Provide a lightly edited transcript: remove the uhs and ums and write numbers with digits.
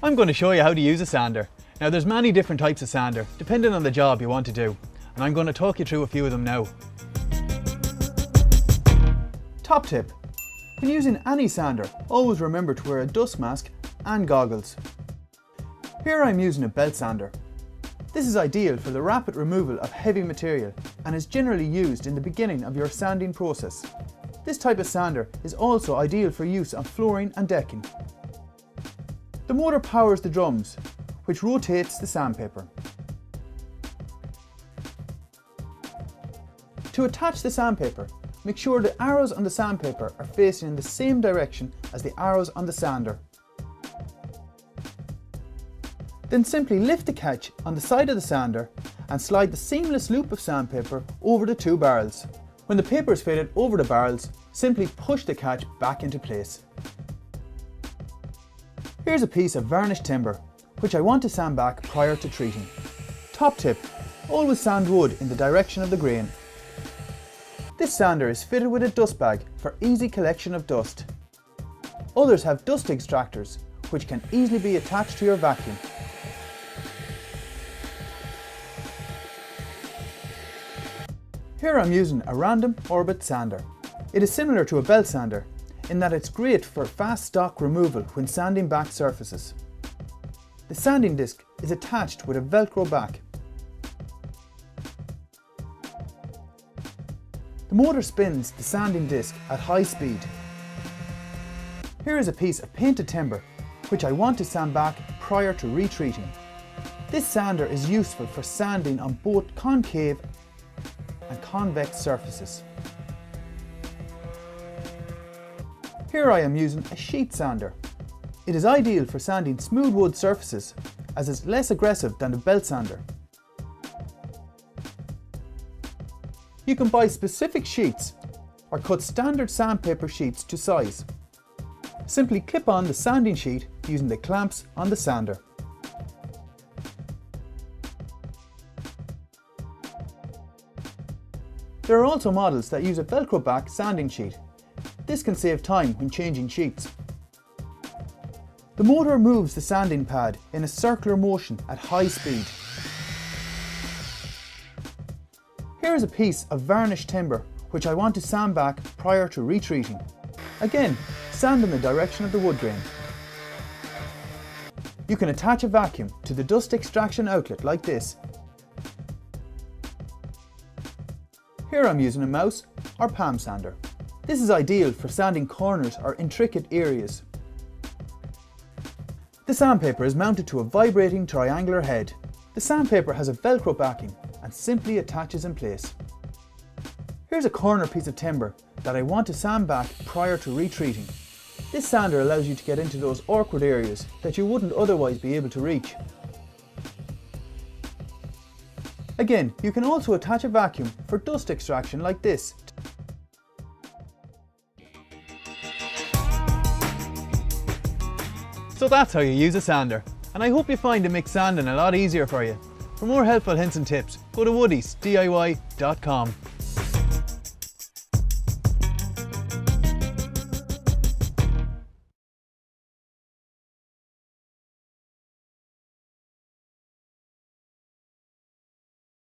I'm going to show you how to use a sander. Now there's many different types of sander, depending on the job you want to do, and I'm going to talk you through a few of them now. Top tip: when using any sander, always remember to wear a dust mask and goggles. Here I'm using a belt sander. This is ideal for the rapid removal of heavy material and is generally used in the beginning of your sanding process. This type of sander is also ideal for use on flooring and decking. The motor powers the drums, which rotates the sandpaper. To attach the sandpaper, make sure the arrows on the sandpaper are facing in the same direction as the arrows on the sander. Then simply lift the catch on the side of the sander and slide the seamless loop of sandpaper over the two barrels. When the paper is fitted over the barrels, simply push the catch back into place. Here's a piece of varnished timber, which I want to sand back prior to treating. Top tip: always sand wood in the direction of the grain. This sander is fitted with a dust bag for easy collection of dust. Others have dust extractors, which can easily be attached to your vacuum. Here I'm using a random orbit sander. It is similar to a belt sander in that it's great for fast stock removal when sanding back surfaces. The sanding disc is attached with a velcro back. The motor spins the sanding disc at high speed. Here is a piece of painted timber which I want to sand back prior to retreating. This sander is useful for sanding on both concave and convex surfaces. Here I am using a sheet sander. It is ideal for sanding smooth wood surfaces as it's less aggressive than the belt sander. You can buy specific sheets or cut standard sandpaper sheets to size. Simply clip on the sanding sheet using the clamps on the sander. There are also models that use a velcro back sanding sheet. This can save time when changing sheets. The motor moves the sanding pad in a circular motion at high speed. Here is a piece of varnished timber which I want to sand back prior to retreating. Again, sand in the direction of the wood grain. You can attach a vacuum to the dust extraction outlet like this. Here I'm using a mouse or palm sander. This is ideal for sanding corners or intricate areas. The sandpaper is mounted to a vibrating triangular head. The sandpaper has a velcro backing and simply attaches in place. Here's a corner piece of timber that I want to sand back prior to retreating. This sander allows you to get into those awkward areas that you wouldn't otherwise be able to reach. Again, you can also attach a vacuum for dust extraction like this. So that's how you use a sander, and I hope you find it makes sanding a lot easier for you. For more helpful hints and tips, go to woodiesdiy.com.